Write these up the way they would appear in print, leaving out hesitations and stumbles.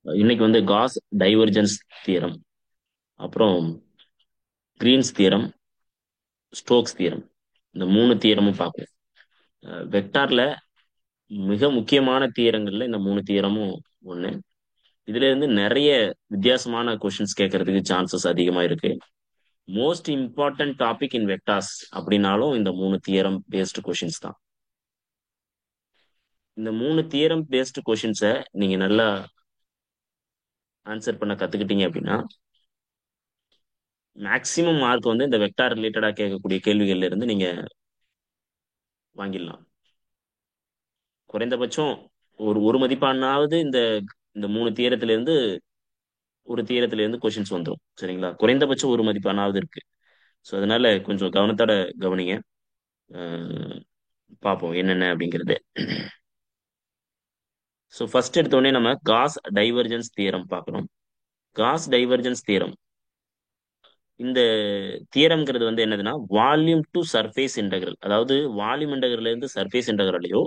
இன்னைக்கு வந்து cos divergence theorem, அப்புறம் கிரீன்ஸ் தியரம், ஸ்டோக்ஸ் தியரம், இந்த 3 தியரமும் பார்ப்போம். வெக்டார்ல மிக முக்கியமான தியரங்கள்ல இந்த 3 தியரமும் ஒண்ணு. இதுல இருந்து நிறைய வித்தியாசமான கொஸ்டின்ஸ் கேட்கறதுக்கு சான்சஸ் அதிகமா இருக்கு. மோஸ்ட் இம்பார்ட்டன்ட் டாபிக் இன் வெக்டார்ஸ் அப்படின்னாலும் இந்த 3 தியரம் பேஸ்டு கொஸ்டின்ஸ் தான். இந்த 3 தியரம் பேஸ்டு கொஸ்டின்ஸை நீங்க நல்லா ஆன்சர் பண்ண கத்துக்கிட்டீங்க அப்படின்னா மேக்சிமம் மார்க் வந்து இந்த வெக்டார் ரிலேட்டடா கேட்கக்கூடிய கேள்விகள்ல இருந்து நீங்க வாங்கிடலாம். குறைந்தபட்சம் ஒரு ஒரு மதிப்பானாவது இந்த இந்த 3 தியரத்துல இருந்து ஒரு தியரத்துல இருந்து கொஸ்டின்ஸ் வந்துடும். சரிங்களா? குறைந்தபட்சம் ஒரு மதிப்பானாவது இருக்கு. ஸோ அதனால கொஞ்சம் கவனத்தோட கவனிங்க. அஹ் பார்ப்போம் என்னென்ன அப்படிங்கிறது. ஸோ ஃபர்ஸ்ட் எடுத்தோடனே நம்ம காஸ் டைவர்ஜென்ஸ் தியரம் பார்க்குறோம். காஸ் டைவர்ஜென்ஸ் தியரம், இந்த தியரம்ங்கிறது வந்து என்னதுன்னா வால்யூம் டு சர்ஃபேஸ் இன்டகரல், அதாவது வால்யூம் இன்டகரல்ல இருந்து சர்ஃபேஸ் இன்டகரலையோ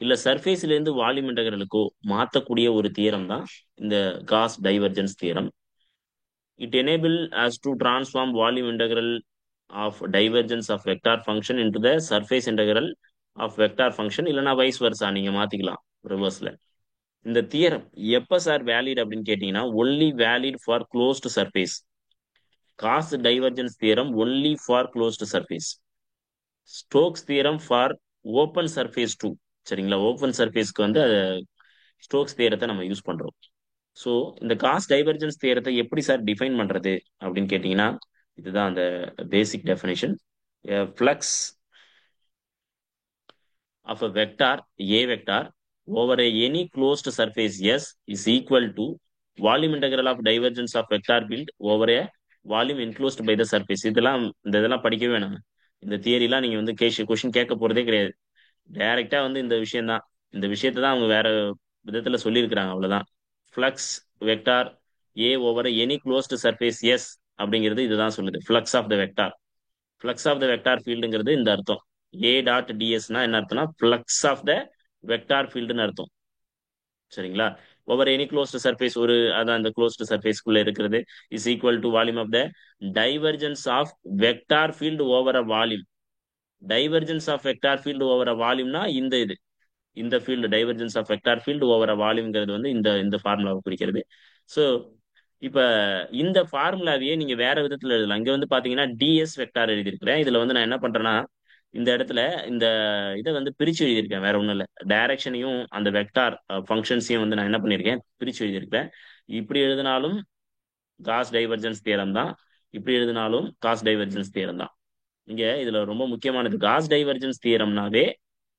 இல்ல சர்ஃபேஸ்ல இருந்து வால்யூம் இன்டகரலுக்கோ மாத்தக்கூடிய ஒரு தியரம் தான் இந்த cos divergence theorem. It enable as to transform volume integral of divergence of vector function into the surface integral of vector function, இல்லைன்னா வைஸ் வர்சா நீங்க மாத்திக்கலாம் ரிவர்ஸ்ல. இந்த தியரம் எப்ப சார் வேலிட் அப்படின்னு கேட்டீங்கன்னா only valid for closed surface. Gauss divergence theorem only for closed surface. Stokes theorem for open surface too. சரிங்களா? Open சர்ஃபேஸ்க்கு வந்து ஸ்டோக்ஸ் தியரத்தை நம்ம யூஸ் பண்றோம். ஸோ இந்த காஸ் டைவர்ஜென்ஸ் தியரத்தை எப்படி சார் டிஃபைன் பண்றது அப்படின்னு கேட்டீங்கன்னா இதுதான் அந்த பேசிக் definition. Flux of a vector A vector over any closed surface S is equal to volume integral of divergence of vector field over a volume enclosed by the surface. இதெல்லாம் படிக்கவே வேணாம். இந்த தியரிலாம் நீங்க வந்து கொஸ்டின் கேட்க போறதே கிடையாது. டைரக்டா வந்து இந்த விஷயம் தான், இந்த விஷயத்தை தான் அவங்க வேற விதத்துல சொல்லியிருக்கிறாங்க, அவ்வளவுதான். Flux vector A over any closed surface S அப்படிங்கிறது இதுதான் சொல்லுது. Flux of the vector, flux of the vector ஃபீல்டுங்கிறது இந்த அர்த்தம். ஏ டாட் டிஎஸ்னா என்ன அர்த்தம்னா ஃப்ளக்ஸ் ஆஃப் த வெக்டார் ஃபீல்டுன்னு அர்த்தம். சரிங்களா? ஓவர் எனி க்ளோஸ்டு சர்ஃபேஸ், ஒரு அதான் அந்த க்ளோஸ்டு சர்ஃபேஸ்க்குள்ள இருக்கிறது, is equal to volume of the divergence of vector field over a volume. Divergence of vector field over a வால்யூம்னா இந்த field divergence of vector field over a வால்யூம்ங்கிறது வந்து இந்த இந்த ஃபார்முலாவை குறிக்கிறது. ஸோ இப்ப இந்த ஃபார்முலாவையே நீங்க வேற விதத்துல எழுதலாம். இங்க வந்து பாத்தீங்கன்னா டிஎஸ் வெக்டார் எழுதியிருக்கிறேன். இதுல வந்து நான் என்ன பண்றேன்னா இந்த இடத்துல இந்த இதை வந்து பிரிச்சு எழுதியிருக்கேன், வேற ஒண்ணும் இல்லை. டைரக்ஷனையும் அந்த வெக்டார் ஃபங்க்ஷன்ஸையும் வந்து நான் என்ன பண்ணியிருக்கேன், பிரிச்சு எழுதியிருக்கேன். இப்படி எழுதினாலும் காஸ் டைவர்ஜென்ஸ் தியரம் தான், இப்படி எழுதினாலும் காஸ் டைவர்ஜென்ஸ் தியரம் தான். இங்க இதுல ரொம்ப முக்கியமானது காஸ் டைவர்ஜென்ஸ் தியரம்னாவே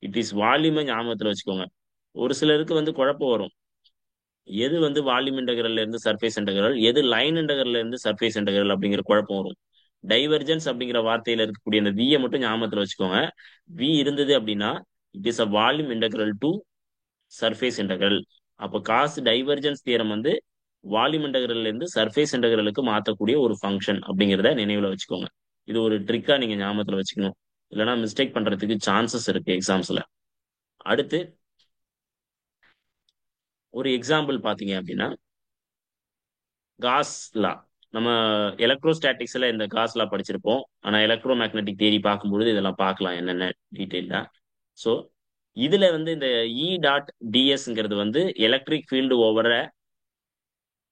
இட் இஸ் வால்யூமை ஞாபகத்துல வச்சுக்கோங்க. ஒரு சிலருக்கு வந்து குழப்பம் வரும், எது வந்து வால்யூம் இன்டகரல்ல இருந்து சர்ஃபேஸ் இன்டகரல், எது லைன் இன்டகரல்ல இருந்து சர்ஃபேஸ் இன்டகரல் அப்படிங்கிற குழப்பம் வரும். டைவர்ஜென்ஸ் அப்படிங்கிற வார்த்தையில இருக்கக்கூடிய அந்த வியை மட்டும் ஞாபகத்துல வச்சுக்கோங்க. வி இருந்தது அப்படின்னா it is a volume integral to surface integral. அப்போ காஸ் டைவர்ஜென்ஸ் தியரம் வந்து வால்யூம் இன்டகரல்ல இருந்து சர்ஃபேஸ் இன்டகரலுக்கு மாற்றக்கூடிய ஒரு ஃபங்க்ஷன் அப்படிங்கிறத நினைவுல வச்சுக்கோங்க. இது ஒரு ட்ரிக்கா நீங்க ஞாபகத்துல வச்சுக்கணும், இல்லைன்னா மிஸ்டேக் பண்றதுக்கு சான்சஸ் இருக்கு எக்ஸாம்ஸ்ல. அடுத்து ஒரு எக்ஸாம்பிள் பாத்தீங்க அப்படின்னா காஸ் லா. நம்ம எலக்ட்ரோஸ்டாட்டிக்ஸ்ல இந்த காஸ் லா படிச்சிருப்போம், ஆனா எலக்ட்ரோ மேக்னெட்டிக் தியரி பார்க்கும்பொழுது இதெல்லாம் பார்க்கலாம் என்னென்ன டீட்டெயிலா. ஸோ இதுல வந்து இந்த இ டாட் டிஎஸ்ங்கிறது வந்து electric field over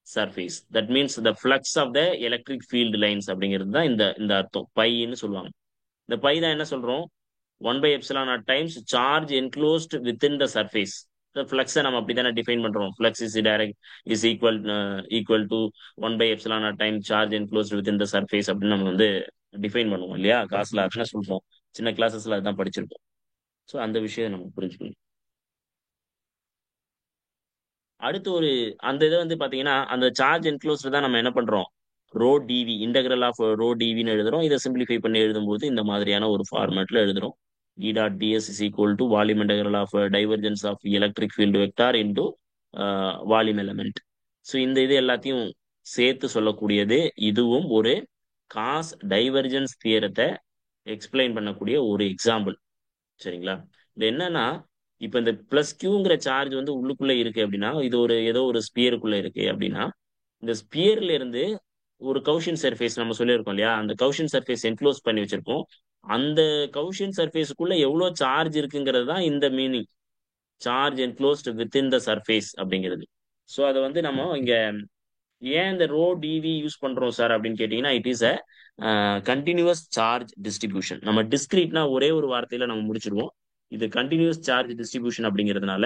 surface, that means the flux of the electric field lines அப்படிங்கிறது தான் இந்த இந்த அர்த்தம், பைன்னு சொல்லுவாங்க. இந்த பை தான் என்ன சொல்றோம், 1/ε0 times charge enclosed within the surface. ஃப்ளக்ஸை நம்ம அப்படி தானே டிஃபைன் பண்றோம், flux is direct is equal to 1/ε0 time charge enclosed within the surface அப்படின்னு நம்ம வந்து டிஃபைன் பண்ணுவோம் இல்லையா? காசுல அதுதான் சொல்றோம், சின்ன கிளாஸஸ்ல அதுதான் படிச்சிருப்போம். ஸோ அந்த விஷயம் நம்ம புரிஞ்சுக்கணும். அடுத்து ஒரு அந்த இதை வந்து பாத்தீங்கன்னா அந்த சார்ஜ் என்க்ளோஸ்ட் தான் நம்ம என்ன பண்றோம், rho dV integral of rho டிவின்னு எழுதுறோம். இதை சிம்பிளிஃபை பண்ணி எழுதும்போது இந்த மாதிரியான ஒரு ஃபார்மேட்ல எழுதுறோம். E dot ds is equal to volume integral of divergence of electric field vector into volume element. So இந்த இது எல்லாத்தையும் சேர்த்து சொல்லக்கூடியது இதுவும் ஒரு காஸ் டைவர்ஜென்ஸ் தியரத்தை எக்ஸ்பிளைன் பண்ணக்கூடிய ஒரு எக்ஸாம்பிள். சரிங்களா? இது என்னன்னா இப்ப இந்த பிளஸ் கியூங்கிற சார்ஜ் வந்து உள்ளுக்குள்ள இருக்கு அப்படின்னா, இது ஒரு ஏதோ ஒரு ஸ்பியருக்குள்ள இருக்கு அப்படின்னா, இந்த ஸ்பியர்ல இருந்து ஒரு கௌஷியன் சர்ஃபேஸ் நம்ம சொல்லியிருக்கோம் இல்லையா? அந்த கௌஷியன் சர்ஃபேஸ் என்க்ளோஸ் பண்ணி வச்சிருப்போம். அந்த கௌஷியன் சர்ஃபேஸ்க்குள்ள எவ்வளவு சார்ஜ் இருக்குங்கிறது தான் இந்த meaning. Charge enclosed within the surface அப்படிங்கிறது. ஸோ அதை வந்து நம்ம இங்க ஏன் இந்த ரோ டிவி யூஸ் பண்றோம் சார் அப்படின்னு கேட்டீங்கன்னா, it is a continuous charge distribution. நம்ம டிஸ்கிரீட்னா ஒரே ஒரு வார்த்தையில நம்ம முடிச்சிருவோம். இது கண்டினியூஸ் சார்ஜ் டிஸ்ட்ரிபியூஷன் அப்படிங்கிறதுனால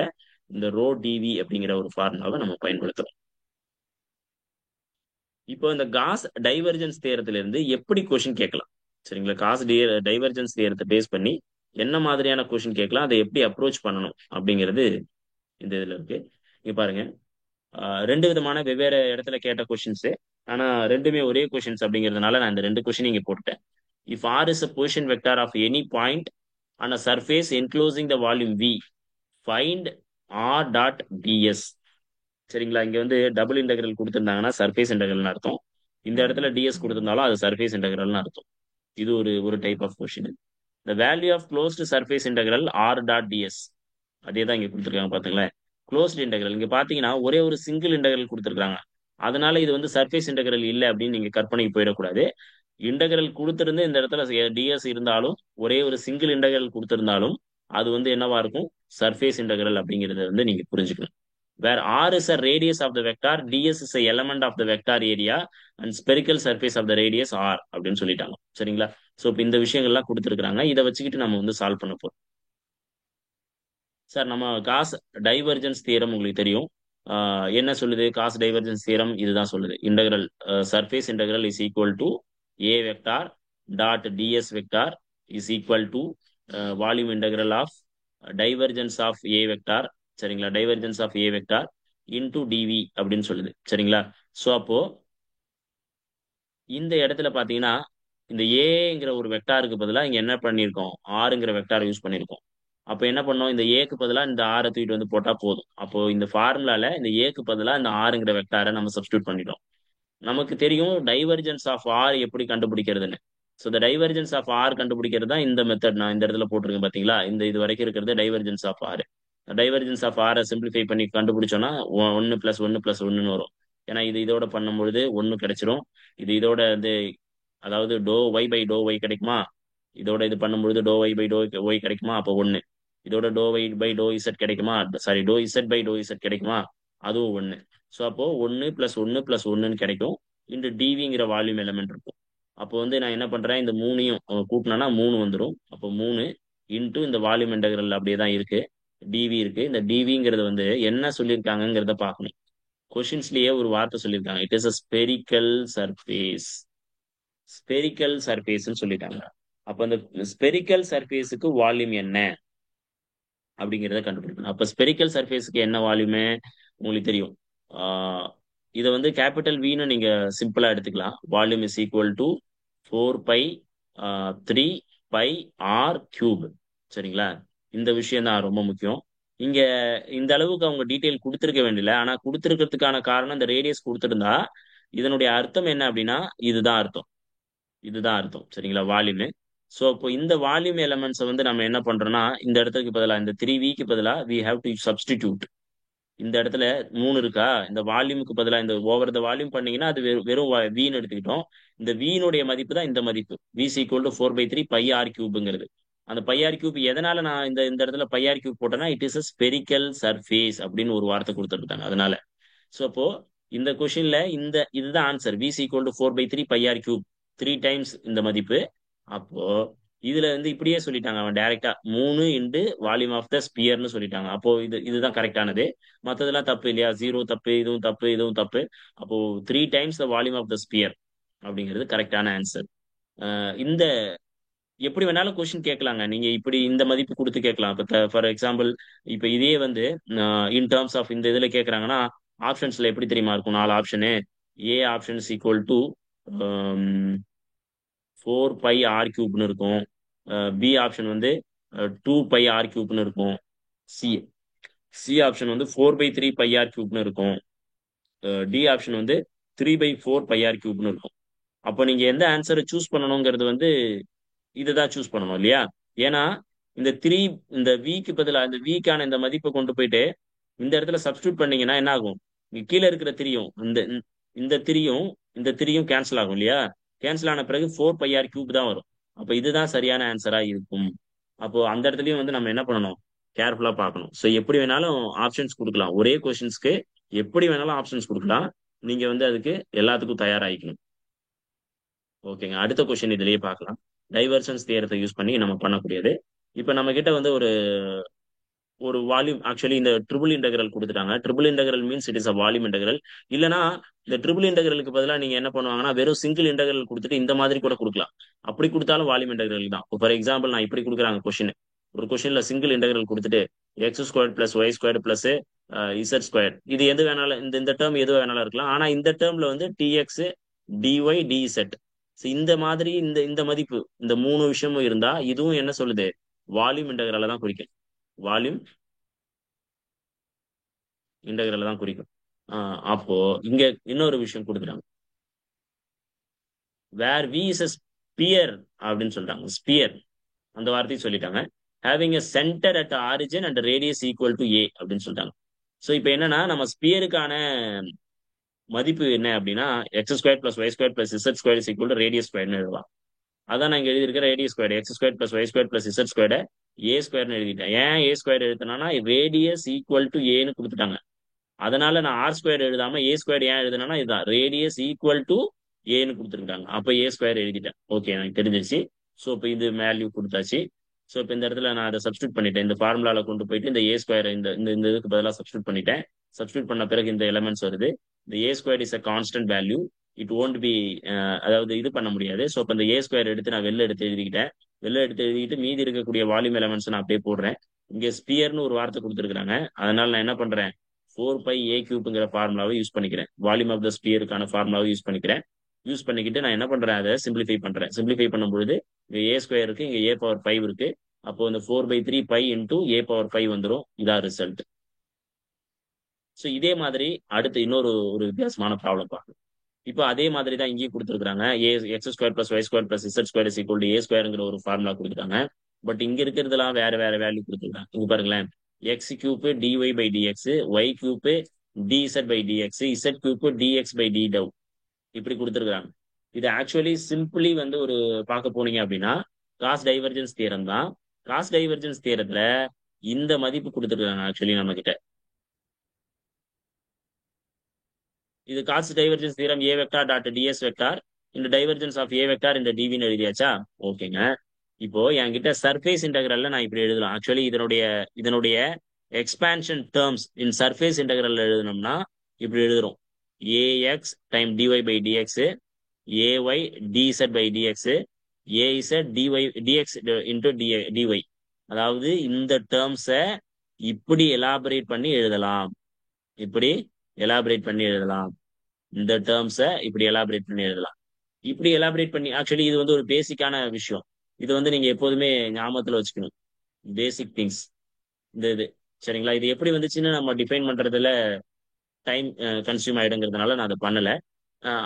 இந்த ரோ டிவி அப்படிங்கிற ஒரு ஃபார்முலாவை நம்ம பயன்படுத்துறோம். இப்போ இந்த காஸ் டைவர்ஜென்ஸ் தியரத்துல இருந்து எப்படி கொஸ்டின் கேட்கலாம்? சரிங்களா? காஸ் டைவர்ஜென்ஸ் தியரத்தை பேஸ் பண்ணி என்ன மாதிரியான கொஸ்டின் கேட்கலாம், அதை எப்படி அப்ரோச் பண்ணணும் அப்படிங்கிறது இந்த இதுல இருக்கு. இங்க பாருங்க. ரெண்டு விதமான வெவ்வேறு இடத்துல கேட்ட கொஸ்டின்ஸ். ஆனா ரெண்டுமே ஒரே கொஸ்டின்ஸ் அப்படிங்கிறதுனால நான் இந்த ரெண்டு கொஸ்டின் இங்க போட்டுட்டேன். If r is a position vector of any point on a surface enclosing the volume v, find r dot ds. சரிங்களா? இங்க வந்து டபுள் இன்டெகிரல் கொடுத்திருந்தாங்கன்னா சர்ஃபேஸ் இன்டெகிரல்னு அர்த்தம். இந்த இடத்துல டிஎஸ் கொடுத்திருந்தாலும் அது சர்ஃபேஸ் இன்டெகிரல்னு அர்த்தம். இது ஒரு ஒரு type of question. The value of closed surface integral r dot ds. அதே தான் இங்க கொடுத்துருக்காங்க பாத்துங்களேன். க்ளோஸ்ட் இன்டெகிரல் இங்க பாத்தீங்கன்னா ஒரே ஒரு சிங்கிள் இன்டெகிரல் கொடுத்துருக்காங்க. அதனால இது வந்து சர்ஃபேஸ் இன்டெகிரல் இல்லை அப்படின்னு நீங்க கற்பனைக்கு போயிடக்கூடாது. இன்டெகிரல் கொடுத்திருந்து இந்த இடத்துல டிஎஸ் இருந்தாலும், ஒரே ஒரு சிங்கிள் இன்டெகிரல் கொடுத்திருந்தாலும் அது வந்து என்னவா இருக்கும்? சர்ஃபேஸ் இன்டெகிரல் அப்படிங்கறத வந்து நீங்க புரிஞ்சுக்கணும். Where r is a radius of the vector, ds is element of the vector area and spherical surface of the radius r அப்படின்னு சொல்லிட்டாங்க. சரிங்களா? சோ இப்ப இந்த விஷயங்கள்லாம் கொடுத்துருக்காங்க. இதை வச்சுக்கிட்டு நம்ம வந்து சால்வ் பண்ண போறோம். சார் நம்ம காஸ் டைவர்ஜென்ஸ் தியரம் உங்களுக்கு தெரியும். என்ன சொல்லுது? காஸ் டைவர்ஜென்ஸ் தியரம் இதுதான் சொல்லுது. Integral surface integral is equal to A vector dot DS vector is equal to volume integral of divergence of A vector. சரிங்களா? Divergence of A vector into dV அப்படின்னு சொல்லுது. சரிங்களா? ஸோ அப்போ இந்த இடத்துல பாத்தீங்கன்னா இந்த ஏங்கிற ஒரு வெக்டாருக்கு பதிலாக இங்க என்ன பண்ணியிருக்கோம்? ஆறுங்கிற வெக்டார் யூஸ் பண்ணியிருக்கோம். அப்போ என்ன பண்ணோம்? இந்த ஏக்கு பதிலாக இந்த ஆரை தூக்கிட்டு வந்து போட்டா போதும். அப்போ இந்த ஃபார்முலால இந்த ஏக்கு பதிலாக இந்த ஆறுங்கிற வெக்டாரை நம்ம சப்ஸ்டியூட் பண்ணிட்டோம். நமக்கு தெரியும் டைவர்ஜென்ஸ் ஆஃப் ஆர் எப்படி கண்டுபிடிக்கிறதுன்னு. ஸோ இந்த டைவர்ஜென்ஸ் ஆஃப் ஆர் கண்டுபிடிக்கிறது தான் இந்த மெத்தட் நான் இந்த இடத்துல போட்டிருக்கேன் பாத்தீங்களா? இந்த இது வரைக்கும் இருக்கிறது divergence of r. Divergence of ஆரை சிம்பிளிஃபை பண்ணி கண்டுபிடிச்சோம்னா ஒன்னு பிளஸ் ஒன்னு பிளஸ் ஒன்னு வரும். ஏன்னா இது இதோட பண்ணும்பொழுது ஒன்னு கிடைச்சிரும். இது இதோட வந்து அதாவது doh y by doh y கிடைக்குமா? இதோட இது பண்ணும்பொழுது doh y by doh y கிடைக்குமா? அப்போ ஒன்னு. இதோட doh y by to z கிடைக்குமா? Sorry, doh z by to z கிடைக்குமா? அதுவும் ஒன்னு. ஸோ அப்போ ஒன்னு பிளஸ் ஒன்னு பிளஸ் ஒன்னுன்னு கிடைக்கும். இந்த டிவிங்கிற வால்யூம் எலிமெண்ட் இருக்கும். அப்போ வந்து நான் என்ன பண்றேன்? இந்த மூணையும் கூட்டினா மூணு வந்துடும். அப்போ மூணு இன்ட்டு இந்த வால்யூம் இன்டெகிரல் அப்படியே தான் இருக்கு. டிவி இருக்கு. இந்த டிவிங்கிறது வந்து என்ன சொல்லியிருக்காங்கிறத பார்க்கணும். கொஷின்ஸ்லயே ஒரு வார்த்தை சொல்லியிருக்காங்க. It is a spherical surface. Spherical சர்ஃபேஸ்ன்னு சொல்லிட்டாங்க. அப்ப அந்த ஸ்பெரிக்கல் சர்ஃபேஸுக்கு வால்யூம் என்ன அப்படிங்கிறத கண்டுபிடிக்கணும். அப்ப ஸ்பெரிக்கல் சர்ஃபேஸுக்கு என்ன வால்யூமே உங்களுக்கு தெரியும். இதை வந்து கேபிட்டல் வின்னு நீங்க சிம்பிளா எடுத்துக்கலாம். Volume is equal to 4 by 3 πr³ சரிங்களா? இந்த விஷயம் தான் ரொம்ப முக்கியம். இங்க இந்த அளவுக்கு அவங்க டீட்டெயில் கொடுத்துருக்க வேண்டியல. ஆனா கொடுத்துருக்கிறதுக்கான காரணம் இந்த ரேடியஸ் கொடுத்துருந்தா இதனுடைய அர்த்தம் என்ன அப்படின்னா இதுதான் அர்த்தம். இதுதான் அர்த்தம். சரிங்களா? வால்யூம். ஸோ இப்போ இந்த வால்யூம் எலமெண்ட்ஸை வந்து நம்ம என்ன பண்றோம்னா இந்த இடத்துக்கு பதிலாக இந்த 3v பதிலாக வி ஹாவ் டு சப்ஸ்டிடியூட். இந்த இடத்துல 3 இருக்கா? இந்த வால்யூமுக்கு பதிலாக இந்த ஓவர் த வால்யூம் பண்ணீங்கன்னா அது வெறும் வின்னு எடுத்துக்கிட்டோம். இந்த வினுடைய மதிப்பு தான் இந்த மதிப்பு. வி ஈக்குவல் டு 4/3 πr³ அந்த πr³ எதனால நான் இந்த இந்த இடத்துல πr³ போட்டேன்னா it is a spherical surface அப்படின்னு ஒரு வார்த்தை கொடுத்துருக்காங்க. அதனால ஸோ அப்போ இந்த கொஸ்டின்ல இந்த இதுதான் answer. V equal to 4/3 πr³ 3 times இந்த மதிப்பு. அப்போ இதுல வந்து இப்படியே சொல்லிட்டாங்க. அவன் டைரக்டா 3 இன்டு வால்யூம் ஆஃப் த ஸ்பியர்னு சொல்லிட்டாங்க. அப்போ இதுதான் கரெக்டானது. மத்ததெல்லாம் தப்பு இல்லையா? 0 தப்பு, இதுவும் தப்பு, இதுவும் தப்பு. அப்போ 3 times the volume of the sphere அப்படிங்கிறது கரெக்டான ஆன்சர். இந்த எப்படி வேணாலும் கொஸ்டின் கேட்கலாங்க. நீங்க இப்படி இந்த மதிப்பு கொடுத்து கேட்கலாம். இப்போ ஃபார் எக்ஸாம்பிள் இப்போ இதே வந்து இன் டேர்ம்ஸ் ஆஃப் இந்த இதுல கேட்கறாங்கன்னா ஆப்ஷன்ஸ்ல எப்படி தெரியுமா இருக்கும்? 4 option. A option equal to 4πr³ இருக்கும். பி ஆப்ஷன் வந்து 2πr³ இருக்கும். சி சி ஆப்ஷன் வந்து 4/3 πr³ இருக்கும். டி ஆப்ஷன் வந்து 3/4 πr³ இருக்கும். அப்போ நீங்க எந்த ஆன்சரை சூஸ் பண்ணணுங்கிறது வந்து இதுதான் சூஸ் பண்ணணும் இல்லையா? ஏன்னா இந்த த்ரீ இந்த விக்கு பதிலா இந்த விக்கான இந்த மதிப்பை கொண்டு போயிட்டு இந்த இடத்துல சப்ஸ்டியூட் பண்ணீங்கன்னா என்ன ஆகும்? இங்க கீழே இருக்கிற திரியும் இந்த திரியும் இந்த திரியும் கேன்சல் ஆகும் இல்லையா? கேன்சல் ஆன பிறகு 4πr³ தான் வரும். அப்ப இதுதான் சரியான ஆன்சரா இருக்கும். அப்போ அந்த இடத்துலயும் வந்து நம்ம என்ன பண்ணணும்? கேர்ஃபுல்லா பார்க்கணும். ஸோ எப்படி வேணாலும் ஆப்ஷன்ஸ் கொடுக்கலாம். ஒரே கொஸ்டின்ஸ்க்கு எப்படி வேணாலும் ஆப்ஷன்ஸ் கொடுக்கலாம். நீங்க வந்து அதுக்கு எல்லாத்துக்கும் தயாராகிக்கணும். ஓகேங்க. அடுத்த கொஸ்டின் இதுலயே பார்க்கலாம். டைவர்ஜன்ஸ் தியரத்தை யூஸ் பண்ணி நம்ம பண்ணக்கூடியது. இப்ப நம்ம கிட்ட வந்து ஒரு ஒரு வால்யூம் ஆக்சுவலி இந்த ட்ரிபிள் இன்டெகிரல் கொடுத்துட்டாங்க. Triple integral means it is a volume integral. இல்லனா இந்த ட்ரிபிள் இன்டெகிரலுக்கு பதிலா நீங்க என்ன பண்ணுவாங்கன்னா வெறும் சிங்கிள் இன்டெகிரல் கொடுத்துட்டு இந்த மாதிரி கூட கொடுக்கலாம். அப்படி கொடுத்தாலும் வால்யூம் இன்டெகிரல் தான். ஃபார் எக்ஸாம்பிள் நான் இப்படி கொடுக்குறாங்க கொஸ்டின். ஒரு கொஸ்டின்ல சிங்கிள் இன்டெகிரல் கொடுத்துட்டு x² + y² + z². இது எது வேணாலும் இந்த டேர்ம் எது வேணாலும் இருக்கலாம். ஆனா இந்த டேர்ம்ல வந்து tx dy dz. இந்த மாதிரி இந்த இந்த மதிப்பு இந்த மூணு விஷயமும் இருந்தா இதுவும் என்ன சொல்லுது? வால்யூம் இன்டெகிரலை தான் குறிக்கும். வால்யூம் இன்டகிரல் தான் குறிக்கும். அப்போ இங்க இன்னொரு விஷயம் கொடுக்குறாங்க. Where v is a sphere அப்படின்னு சொல்றாங்க. ஸ்பியர் அந்த வார்த்தையை சொல்லிட்டாங்க. Having a centre at origin and radius equal to a அப்படின்னு சொல்லிட்டாங்க. ஸோ இப்போ என்னன்னா நம்ம ஸ்பியருக்கான மதிப்பு என்ன அப்படின்னா x² + y² + z² = ரேடியஸ் ஸ்கொயர்னு எழுதலாம். அதான் நான் இங்க எழுதியிருக்க radius square x² + y² + z² a² எழுதிட்டேன். ஏன் a² எழுதுனா ரேடியஸ் ஈக்குவல் டு ஏன்னு கொடுத்துட்டாங்க. அதனால நான் r² எழுதாம a² ஏன் எழுதுனா இதுதான் ரேடியஸ் ஈக்குவல் டு ஏன்னு கொடுத்துருக்காங்க. அப்ப a² எழுதிட்டேன். ஓகே எனக்கு தெரிஞ்சிருச்சு. ஸோ இப்போ இது வேல்யூ கொடுத்தாச்சு. ஸோ இப்போ இந்த இடத்துல நான் அதை சப்ஸ்டியூட் பண்ணிட்டேன். இந்த ஃபார்முலால கொண்டு போயிட்டு இந்த a² இந்த இந்த இதுக்கு பதிலாக சப்ஸ்டியூட் பண்ணிட்டேன். சப்ஸ்டியூட் பண்ண பிறகு இந்த எலமெண்ட்ஸ் வருது. இந்த a² is a constant value. It won't be அதாவது இது பண்ண முடியாது. ஸோ இப்போ இந்த a² எடுத்து நான் வெளில எடுத்து எழுதிக்கிட்டேன். வெளில எடுத்து எழுதிக்கிட்டு மீதி இருக்கக்கூடிய வால்யூம் எலமெண்ட்ஸ் நான் அப்படியே போடுறேன். இங்க ஸ்பியர்னு ஒரு வார்த்தை கொடுத்துருக்காங்க. அதனால நான் என்ன பண்றேன்? 4πa³ ஃபார்முலாவை யூஸ் பண்ணிக்கிறேன். வால்யூம் ஆஃப் த ஸ்பியருக்கான ஃபார்முலாவை யூஸ் பண்ணிக்கிறேன். யூஸ் பண்ணிக்கிட்டு நான் என்ன பண்றேன்? அதை சிம்பிளிஃபை பண்றேன். சிம்பிளிஃபை பண்ணும்பொழுது இங்க a² இருக்கு, இங்க a⁵ இருக்கு. அப்போ இந்த 4/3π × a⁵ வந்துடும். இதான் ரிசல்ட். ஸோ இதே மாதிரி அடுத்து இன்னொரு ஒரு வித்தியாசமான ப்ராப்ளம் பார்க்கணும். இப்போ அதே மாதிரி தான் இங்கேயும் கொடுத்துருக்காங்க. x² + y² + z² = a² ஒரு ஃபார்முலா கொடுத்துருக்காங்க. பட் இங்க இருக்கிறதுலாம் வேற வேற வேல்யூ கொடுத்துருக்காங்க. இங்க பாருங்களேன், x³ dy/dx, y³ dz/dx, z³ dx/dw இப்படி கொடுத்துருக்காங்க. இது ஆக்சுவலி சிம்பிளி வந்து ஒரு பார்க்க போனீங்க அப்படின்னா காஸ் டைவர்ஜென்ஸ் தியரம் தான். காஸ் டைவர்ஜென்ஸ் தியரத்துல இந்த மதிப்பு கொடுத்துருக்காங்க. ஆக்சுவலி நம்ம கிட்ட இது காஸ் டைவர்ஜென்ஸ் தியரம் a⁻.ds இந்த டைவர்ஜென்ஸ் ஆஃப் a இந்த dvன்னு எழுதியாச்சா? ஓகேங்க. இப்போ என்கிட்ட சர்ஃபேஸ் இன்டெகிரல்ல நான் இப்படி எழுதலாம். ஆக்சுவலி இதனுடைய expansion terms in surface integral எழுதணும்னா இப்படி எழுதுறோம். ax time dy/dx, ay dz/dx, az dx dy. அதாவது இந்த டேர்ம்ஸை இப்படி எலாபரேட் பண்ணி எழுதலாம். இப்படி எலாபரேட் பண்ணி எழுதலாம். இந்த டேர்ம்ஸை இப்படி எலாபரேட் பண்ணி எழுதலாம். இப்படி எலாபரேட் பண்ணி ஆக்சுவலி இது வந்து ஒரு பேசிக்கான விஷயம். இது வந்து நீங்க எப்போதுமே ஞாபகத்துல வச்சுக்கணும். பேசிக் திங்ஸ் இந்த இது சரிங்களா? இது எப்படி வந்துச்சுன்னு நம்ம டிஃபைன் பண்றதுல டைம் கன்சியூம் ஆயிடுங்கிறதுனால நான் அதை பண்ணல.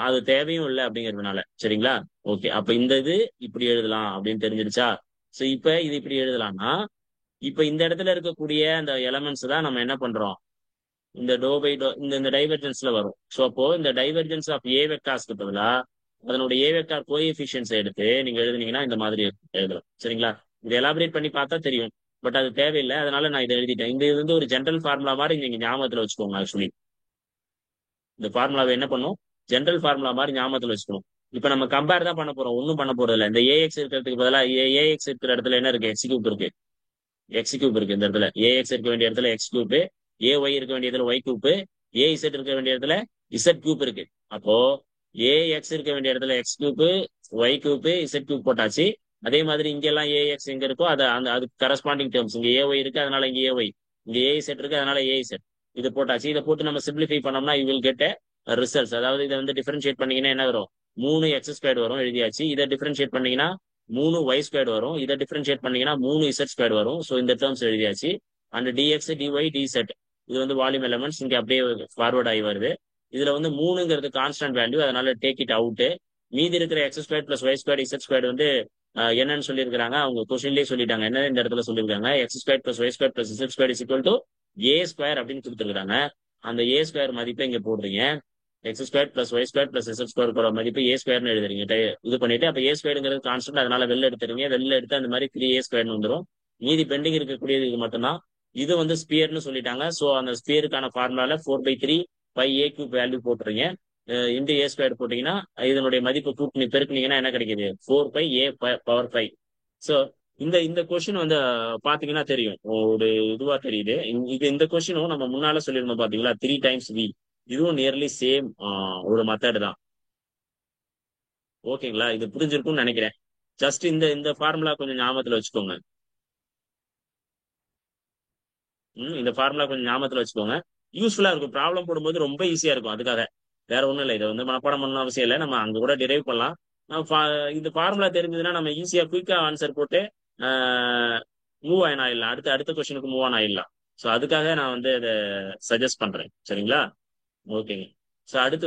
அது தேவையும் இல்லை அப்படிங்கிறதுனால சரிங்களா? ஓகே. அப்ப இந்த இது இப்படி எழுதலாம் அப்படின்னு தெரிஞ்சிருச்சா? ஸோ இப்ப இது இப்படி எழுதலாம்னா இப்ப இந்த இடத்துல இருக்கக்கூடிய அந்த எலமெண்ட்ஸ் தான் நம்ம என்ன பண்றோம்? இந்த டோ இந்த டைவர்ஜென்ஸ்ல வரும். ஸோ அப்போ இந்த டைவர்ஜென்ஸ் ஆஃப் a வெக்டார்ஸ்க்கு பதிலா அதனுடைய a கோஎஃபிஷியன்ஸை எடுத்து நீங்க எழுதுனீங்கன்னா இந்த மாதிரி எழுதலாம். சரிங்களா? இதை எலாபரேட் பண்ணி பார்த்தா தெரியும். பட் அது தேவையில்லை. அதனால நான் இதை எழுதிட்டேன். இந்த இது வந்து ஒரு ஜென்ரல் ஃபார்முலா மாதிரி நீங்க ஞாபகத்துல வச்சுக்கோங்க. ஆக்சுவலி இந்த ஃபார்முலாவை என்ன பண்ணும்? ஜென்ரல் ஃபார்முலா மாதிரி ஞாபகத்துல வச்சுக்கணும். இப்ப நம்ம கம்பேர் தான் பண்ண போறோம். ஒன்றும் பண்ண போறது இல்லை. இந்த ax இருக்கிறதுக்கு பதிலாக ax இருக்கிற இடத்துல என்ன இருக்கு? x³ இருக்கு. x³ இருக்கு இந்த இடத்துல. ax இருக்க வேண்டிய இடத்துல x³, ay இருக்க வேண்டிய இடத்துல y³, az இருக்க வேண்டிய இடத்துல z³ இருக்கு. அப்போ ax இருக்க வேண்டிய இடத்துல x³ y³ z³ போட்டாச்சு. அதே மாதிரி இங்க எல்லாம் ax எங்க இருக்கோ அது அந்த அதுக்கு கரஸ்பாண்டிங் டேர்ம்ஸ் இங்க ay இருக்கு, அதனால இங்க ay, இங்க az இருக்கு, அதனால az இது போட்டாச்சு. இதை போட்டு நம்ம சிம்பிளிஃபை பண்ணோம்னா யூ வில் கெட் ரிசல்ட்ஸ். அதாவது இதை வந்து டிஃபரன்ஷியேட் பண்ணீங்கன்னா என்ன வரும்? 3x² வரும். எழுதியாச்சு. இதை டிஃபரன்ஷியேட் பண்ணீங்கன்னா 3y² வரும். இதை டிஃபரன்ஷியேட் பண்ணீங்கன்னா 3z² வரும். ஸோ இந்த டேர்ம்ஸ் எழுதியாச்சு. அண்ட் dx dy dz இது வந்து வால்யூம் எலமெண்ட்ஸ் இங்க அப்படியே ஃபார்வர்ட் ஆகி வருது. இதுல வந்து 3ங்கிறது கான்ஸ்டன்ட் வேல்யூ, அதனால டேக் இட் அவுட். மீதி இருக்கிற x² + y² z² வந்து என்னன்னு சொல்லியிருக்காங்க அவங்க கொஸ்டின்லேயே சொல்லிட்டாங்க. என்ன இந்த இடத்துல சொல்லியிருக்காங்க, x square plus y square plus z square is equal to a square அப்படின்னு கொடுத்துருக்காங்க. அந்த ஏ ஸ்கொயர் மதிப்பை இங்க போடுறீங்க. X square plus y square plus z square மதிப்பு ஏ ஸ்கொயர்னு எழுதுறீங்க. இது பண்ணிட்டு அப்ப ஏ ஸ்கொயருங்கிறது கான்ஸ்டன்ட், அதனால வெளில எடுத்துறீங்க. வெளில எடுத்து அந்த மாதிரி 3a ஸ்கொயர்னு வந்துடும். மீதி பெண்டிங் இருக்கக்கூடியது இது மட்டும்தான். இது வந்து ஸ்பியர்னு சொல்லிட்டாங்க. ஸோ அந்த ஸ்பியருக்கான ஃபார்முலால 4/3 பை ஏ கியூப் வேல்யூ போட்டுறீங்க. இன்டு ஏ ஸ்கொயர் போட்டீங்கன்னா இதனுடைய மதிப்பு கூட்டணி பெருக்குனீங்கன்னா என்ன கிடைக்குது, 4 ஏ பவர் 5. ஸோ இந்த இந்த கொஸ்டின் வந்து பாத்தீங்கன்னா தெரியும், ஒரு இதுவா தெரியுது. இந்த கொஸ்டினும் நம்ம முன்னால சொல்லியிருந்தோம் பாத்தீங்களா, 3 டைம்ஸ் v. இதுவும் நியர்லி சேம் ஒரு மெத்தட் தான். ஓகேங்களா, இது புரிஞ்சிருக்கும்னு நினைக்கிறேன். ஜஸ்ட் இந்த இந்த ஃபார்முலா கொஞ்சம் ஞாபகத்துல வச்சுக்கோங்க. இந்த ஃபார்முலா கொஞ்சம் ஞாபகத்துல வச்சுக்கோங்க. யூஸ்ஃபுல்லா இருக்கும். ப்ராப்ளம் போடும்போது ரொம்ப ஈஸியா இருக்கும். அதுக்காக வேற ஒண்ணும் இல்லை. இதை வந்து மனப்பாடம் பண்ணணும் அவசியம் இல்லை. நம்ம அங்க கூட டிரைவ் பண்ணலாம். இந்த ஃபார்முலா தெரிஞ்சதுன்னா நம்ம ஈஸியா குயிக்கா ஆன்சர் போட்டு மூவ் ஆன் ஆயிடலாம். அடுத்த அடுத்த கொஸ்டினுக்கு மூவ் ஆன் ஆயிடலாம். ஸோ அதுக்காக நான் வந்து அதை சஜஸ்ட் பண்றேன். சரிங்களா? ஓகேங்க. ஸோ அடுத்து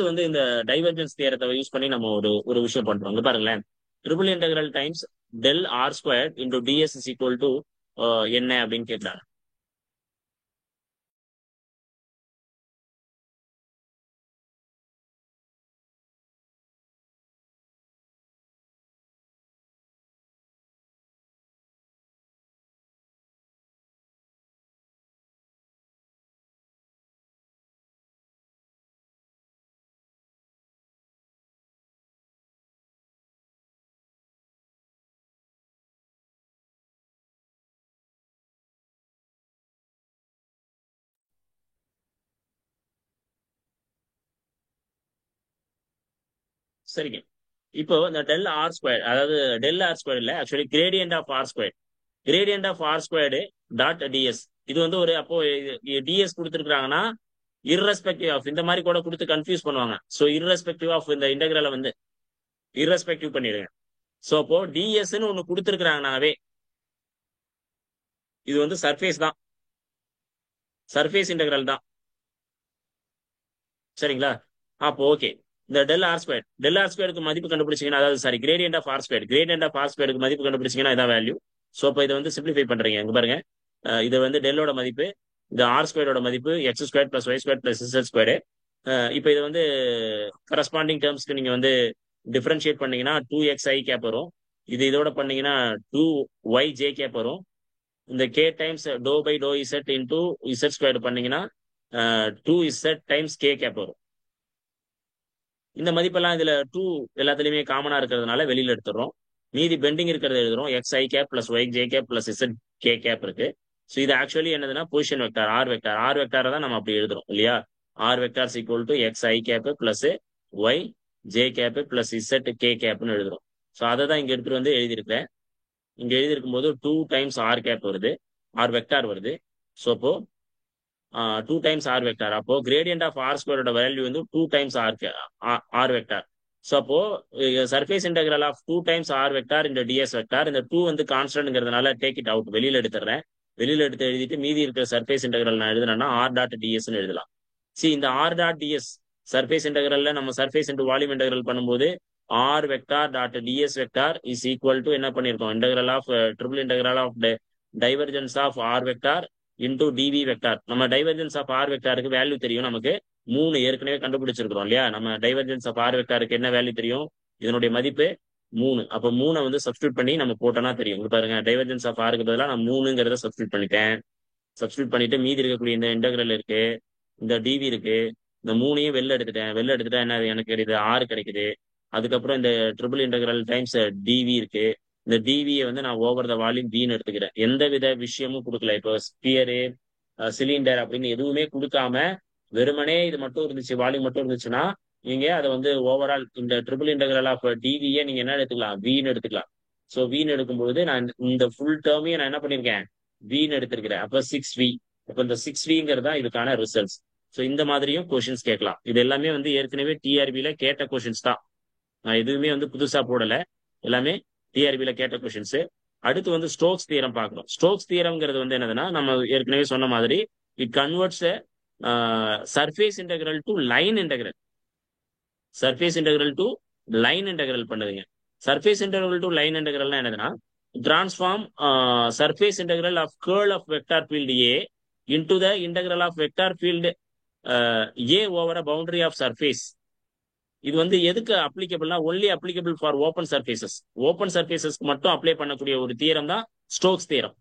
வந்து இந்த டைவர்ஜென்ஸ் தியரத்தை யூஸ் பண்ணி நம்ம ஒரு ஒரு விஷயம் பண்றோம். இங்க பாருங்களேன், triple integral times del r square into ds is equal to என்ன அப்படின்னு கேட்கிறாங்க. சரிங்க. இப்போ இந்த டெல் ஆர் ஸ்கொயர், அதாவது டெல் ஆர் ஸ்கொயர் இல்ல, actually gradient of r square. Gradient of r squared dot ds. இது வந்து ஒரு அப்போ டிஎஸ் கொடுத்துருக்காங்கன்னா irrespective ஆஃப் இந்த மாதிரி கூட கொடுத்து கன்ஃபியூஸ் பண்ணுவாங்க. ஸோ irrespective ஆஃப் இந்த இன்டெகிரலை வந்து irrespective பண்ணிடுங்க. ஸோ அப்போ டிஎஸ்ன்னு ஒன்று கொடுத்துருக்காங்கனாவே இது வந்து சர்ஃபேஸ் தான், சர்ஃபேஸ் இன்டெகிரல் தான். சரிங்களா? அப்போ ஓகே. இந்த டெல் ஆர் ஸ்கொயருக்கு மதிப்பு கண்டுபிடிச்சிங்கன்னா, அதாவது சாரி கிரேடியன்ட் ஆஃப் ஆர் ஸ்கொயருக்கு மதிப்பு கண்டுபிடிச்சிங்கன்னா இதான் வேல்யூ. ஸோ இப்போ இதை வந்து சிம்பிளிஃபை பண்றீங்க. இங்க பாருங்க, இது வந்து டெல்லோட மதிப்பு, இந்த ஆர் ஸ்கொயரோட மதிப்பு x square plus y square plus z square. இப்போ இது வந்து கரஸ்பாண்டிங் டேர்ம்ஸ்க்கு நீங்க வந்து டிஃபரன்ஷியேட் பண்ணீங்கன்னா 2xi கேப் வரும். இதோட பண்ணீங்கன்னா 2yj கேப் வரும். இந்த k times doe by to z into z square பண்ணீங்கன்னா 2z டைம்ஸ் கே கேப் வரும். இந்த மதிப்பெல்லாம் இதுல 2 எல்லாத்துலயுமே காமனா இருக்கிறதுனால வெளியில எடுத்துறோம். மீதி பெண்டிங் இருக்கிறத எழுதுறோம். xi cap plus y j cap plus z k cap இருக்கு. ஸோ இது ஆக்சுவலி என்னதுன்னா பொசிஷன் வெக்டார், ஆர் வெக்டாரை தான் நம்ம அப்படி எழுதுறோம் இல்லையா. R vector equal to xi cap plus y j cap plus z k கேப்னு எழுதுறோம். ஸோ அதை தான் இங்க எடுத்துட்டு வந்து எழுதியிருக்கிறேன். இங்க எழுதியிருக்கும் போது 2 டைம்ஸ் ஆர் கேப் வருது, ஆர் வெக்டார் வருது. ஸோ அப்போ 2 டைம்ஸ் ஆர் வெக்டார். அப்போ கிரேடியன்ட் ஆஃப் ஆர் ஸ்கொயரோட வேல்யூ வந்து 2 டைம்ஸ் ஆர் வெக்டார். ஸோ அப்போ surface integral of 2 times r vector இந்த டிஎஸ் வெக்டார். இந்த 2 வந்து கான்ஸ்டன்ட்ங்கிறதுனால டேக் இட் அவுட், வெளியில எடுத்துறேன். வெளியில எடுத்து எழுதிட்டு மீதி இருக்கிற சர்ஃபேஸ் இன்டெகிரல் நான் எழுதுனேன்னா ஆர் டாட் டிஎஸ்ன்னு எழுதலாம். இந்த ஆர் டாட் டிஎஸ் சர்ஃபேஸ் இன்டெகிரல்ல நம்ம சர்ஃபேஸ் இன்டு வால்யூம் இன்டெகிரல் பண்ணும்போது r vector dot DS vector is equal to என்ன பண்ணிருக்கோம், integral of triple integral of divergence of r vector into dv vector. நம்ம டைவர்ஜென்ஸ் ஆஃப் ஆர் வெக்டாருக்கு value தெரியும் நமக்கு 3 ஏற்கனவே கண்டுபிடிச்சிருக்கிறோம் இல்லையா. நம்ம டைவர்ஜென்ஸ் ஆஃப் ஆர் வெக்டாருக்கு என்ன வேல்யூ தெரியும், இதனுடைய மதிப்பு 3. அப்போ 3 வந்து சப்ஸ்டியூட் பண்ணி நம்ம போட்டோம்னா தெரியும். பாருங்க, டைவர்ஜென்ஸ் ஆஃப் ஆருக்கு பதிலாக நான் 3ங்கிறத சப்ஸ்டியூட் பண்ணிட்டேன். சப்ஸ்டியூட் பண்ணிட்டு மீதி இருக்கக்கூடிய இந்த இன்டெகிரல் இருக்கு, இந்த டிவி இருக்கு, இந்த 3ஐயும் வெளில எடுத்துட்டேன். வெளில எடுத்துட்டா என்ன எனக்கு கிடைக்குது, 6 கிடைக்குது. அதுக்கப்புறம் இந்த ட்ரிபிள் இன்டெகிரல் டைம்ஸ் டிவி இருக்கு. இந்த டிவியை வந்து நான் ஓவர் த வால்யூம் வீன்னு எடுத்துக்கிறேன். எந்த வித விஷயமும் கொடுக்கல. இப்போ ஸ்பியரு சிலிண்டர் அப்படின்னு எதுவுமே கொடுக்காம வெறுமனே இது மட்டும் இருந்துச்சு, வால்யூம் மட்டும் இருந்துச்சுன்னா நீங்க அதை வந்து ஓவரால் இந்த ட்ரிபிள் இன்டெகிரல் ஆஃப் டிவியை நீங்க என்ன எடுத்துக்கலாம், வீன்னு எடுத்துக்கலாம். ஸோ வீன்னு எடுக்கும்போது நான் இந்த ஃபுல் டேர்மையும் நான் என்ன பண்ணிருக்கேன், வீன்னு எடுத்திருக்கிறேன். அப்ப 6v. அப்ப இந்த 6vங்கிறது தான் இதுக்கான ரிசல்ட்ஸ். ஸோ இந்த மாதிரியும் கொஸ்டின்ஸ் கேட்கலாம். இது எல்லாமே வந்து ஏற்கனவே டிஆர்பியில கேட்ட கொஸ்டின்ஸ் தான். நான் எதுவுமே வந்து புதுசா போடல, எல்லாமே டிஆர்பியில கேட்ட கொஸ்டின்ஸ். அடுத்து வந்து ஸ்டோக்ஸ் தியரம் பார்க்கணும். ஸ்டோக்ஸ் தியரம்ங்கிறது வந்து என்னதுன்னா, நம்ம ஏற்கனவே சொன்ன மாதிரி it converts surface integral to line integral. Surface integral to line integral பண்ணுதுங்க. சர்ஃபேஸ் இன்டெகிரல் டு லைன் இன்டெகிரல்னா என்னதுன்னா, transform surface integral of curl of vector field a into the integral of vector field a over a boundary of surface. இது வந்து எதுக்கு அப்ளிகபிள்னா, only applicable for open surfaces. Open சர்ஃபேசஸ்க்கு மட்டும் apply பண்ணக்கூடிய ஒரு தியரம் தான் ஸ்டோக்ஸ் தியரம்.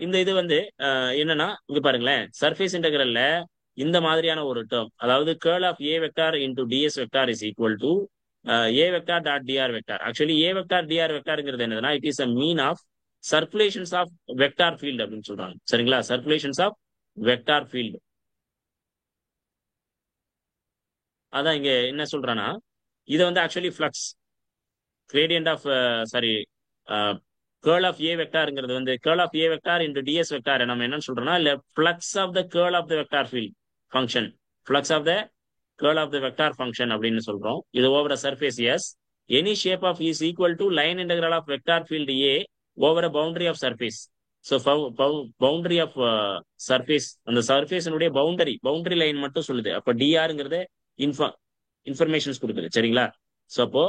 இந்த இது வந்து என்னன்னா, இங்க பாருங்களேன், சர்ஃபேஸ் இன்டெகிரல்ல இந்த மாதிரியான ஒரு டேர்ம், அதாவது curl of A vector into ds vector is equal to A vector dot dr vector. Actually a vector dr வெக்டார்ங்கிறது என்னதுன்னா, it is a mean of circulations of vector field அப்படின்னு சொல்றாங்க. சரிங்களா, சர்க்குலேஷன்ஸ் ஆஃப் வெக்டார் ஃபீல்டு. அதான் இங்க என்ன சொல்றான்னா, இதை வந்து actually flux gradient of sorry curl of a வெக்டார்ங்கிறது வந்து curl of A vector into ds vector நம்ம என்னன்னு சொல்றோம்னா, இல்ல flux of the curl of the vector field function, flux of the curl of the vector function அப்படின்னு சொல்றோம். இது over a surface s any shape of is equal to line integral of vector field a over a boundary of surface. So boundary of surface, அந்த சர்ஃபேஸினுடைய boundary line மட்டும் சொல்லுது. அப்ப டிஆருங்கிறது informations கொடுக்குது. சரிங்களா, so அப்போ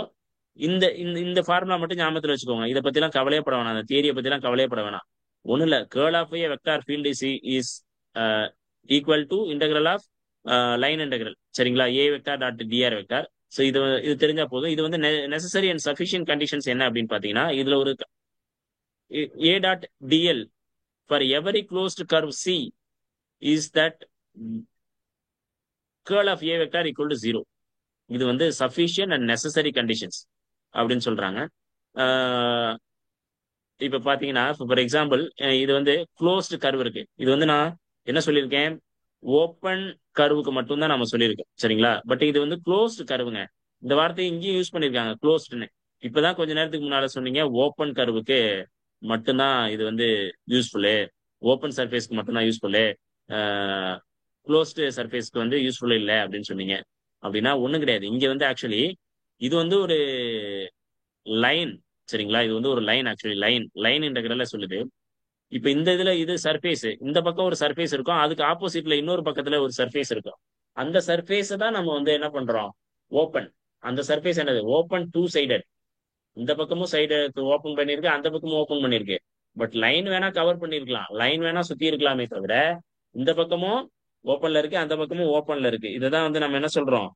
இந்த இந்த ஃபார்முலா மட்டும் ஞாபகத்தில் வச்சுக்கோங்க. இதை பத்தி எல்லாம் கவலையப்பட வேணாம், அந்த தியரியை பத்தி எல்லாம் கவலையப்பட வேணாம். ஒண்ணு இல்ல, curl of A vector field is equal to integral of line integral. சரிங்களா, a vector dot dr vector. So இது தெரிஞ்சா போதும். இது வந்து நெசசரி அண்ட் சஃபிஷியன்ட் கண்டிஷன்ஸ் என்ன அப்படின்னு பாத்தீங்கன்னா, இதுல ஒரு a dot dl for every closed curve c is that curl of A vector equal to 0. இது வந்து சஃபிஷியன்ட் அண்ட் நெசசரி கண்டிஷன்ஸ் அப்படின்னு சொல்றாங்க. இப்ப பாத்தீங்கன்னா, ஃபார் எக்ஸாம்பிள், இது வந்து க்ளோஸ்டு கர்வ் இருக்கு. இது வந்து நான் என்ன சொல்லியிருக்கேன், ஓப்பன் கர்வுக்கு மட்டும் தான் நம்ம சொல்லியிருக்கோம். சரிங்களா, பட் இது வந்து க்ளோஸ்டு கர்வுங்க. இந்த வார்த்தையை இங்கேயும் யூஸ் பண்ணிருக்காங்க, க்ளோஸ்டுன்னு. இப்பதான் கொஞ்ச நேரத்துக்கு முன்னால சொன்னீங்க ஓப்பன் கர்வுக்கு மட்டும்தான் இது வந்து யூஸ்ஃபுல்லு, ஓப்பன் சர்ஃபேஸ்க்கு மட்டும்தான் யூஸ்ஃபுல்லு, க்ளோஸ்டு சர்ஃபேஸ்க்கு வந்து யூஸ்ஃபுல் இல்லை அப்படின்னு சொன்னீங்க. அப்படின்னா ஒண்ணும் கிடையாது. இங்க வந்து ஆக்சுவலி இது வந்து ஒரு லைன். சரிங்களா, இது வந்து ஒரு லைன், ஆக்சுவலி லைன் இன்டெகிரல்ல சொல்லுது. இப்ப இந்த இதுல இது சர்ஃபேஸ், இந்த பக்கம் ஒரு சர்ஃபேஸ் இருக்கும், அதுக்கு ஆப்போசிட்ல இன்னொரு பக்கத்துல ஒரு சர்ஃபேஸ் இருக்கும். அந்த சர்ஃபேஸை தான் நம்ம வந்து என்ன பண்றோம், ஓப்பன். அந்த சர்ஃபேஸ் என்னது, ஓப்பன் டூ சைடட். இந்த பக்கமும் சைடு ஓப்பன் பண்ணிருக்கு, அந்த பக்கமும் ஓப்பன் பண்ணிருக்கு. பட் லைன் வேணா கவர் பண்ணிருக்கலாம், லைன் வேணா சுத்தி இருக்கலாமே தவிர, இந்த பக்கமும் ஓப்பன்ல இருக்கு, அந்த பக்கமும் ஓப்பன்ல இருக்கு. இதுதான் வந்து நம்ம என்ன சொல்றோம்,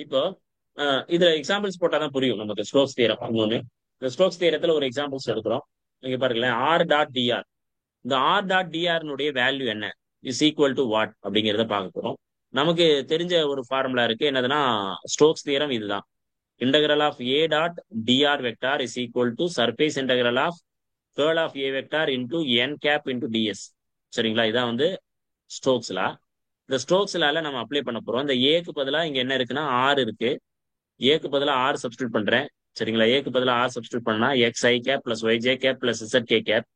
இப்போ இதுல எக்ஸாம்பிள்ஸ் போட்டாதான் புரியும் நமக்கு. ஸ்டோக்ஸ் தியரம் இன்னொன்னு, இந்த ஸ்டோக்ஸ் தியரத்துல ஒரு எக்ஸாம்பிள்ஸ் எடுக்கிறோம். நீங்க பாருங்களேன், ஆர் டாட் டிஆர். இந்த ஆர் டாட் டிஆர்னுடைய வேல்யூ என்ன, இஸ் ஈக்குவல் டு வாட் அப்படிங்கிறத பார்க்க போறோம். நமக்கு தெரிஞ்ச ஒரு ஃபார்முலா இருக்கு, என்னதுன்னா ஸ்டோக்ஸ் தியரம் இதுதான். Integral of a dot dr vector is equal to surface integral of curl of A vector into n cap into ds. சரிங்களா, இதான் வந்து ஸ்டோக்ஸ் லா. இந்த ஸ்டோக்ஸ் லால நம்ம அப்ளை பண்ண போறோம். இந்த ஏக்கு பதிலா இங்க என்ன இருக்குன்னா ஆர் இருக்கு, ஏக்கு பதிலா ஆர் சப்ஸ்டியூட் பண்றேன். சரிங்களா, ஏக்கு பதிலா ஆர் சப்ஸ்டியூட் பண்ணா x i cap plus y j cap plus z k cap.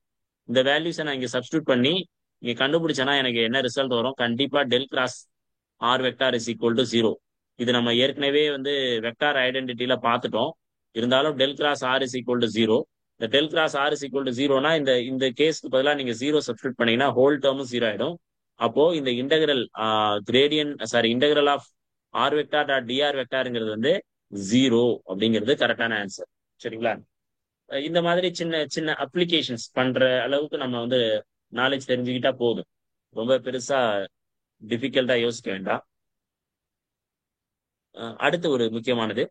இந்த வேல்யூஸை நான் இங்க சப்ஸ்டியூட் பண்ணி இங்க கண்டுபிடிச்சேன்னா எனக்கு என்ன ரிசல்ட் வரும், கண்டிப்பா del cross r vector is equal to 0. இது நம்ம ஏற்கனவே வந்து வெக்டார் ஐடென்டிட்டியில பார்த்துட்டோம். இருந்தாலும் del cross r is equal to 0. இந்த del cross r is equal to 0னா இந்த கேஸ்க்கு பதிலாக நீங்க 0 சப்ஸ்டியூட் பண்ணீங்கன்னா ஹோல் டேர்மும் 0 ஆயிடும். அப்போ இந்த integral integral of r vector dot dr வெக்டாருங்கிறது வந்து 0 அப்படிங்கிறது கரெக்டான ஆன்சர். சரிங்களா, இந்த மாதிரி சின்ன சின்ன அப்ளிகேஷன்ஸ் பண்ற அளவுக்கு நம்ம வந்து நாலேஜ் தெரிஞ்சுக்கிட்டா போதும். ரொம்ப பெருசா டிஃபிகல்ட்டா யோசிக்க வேண்டாம். அடுத்து ஒரு முக்கியமானது,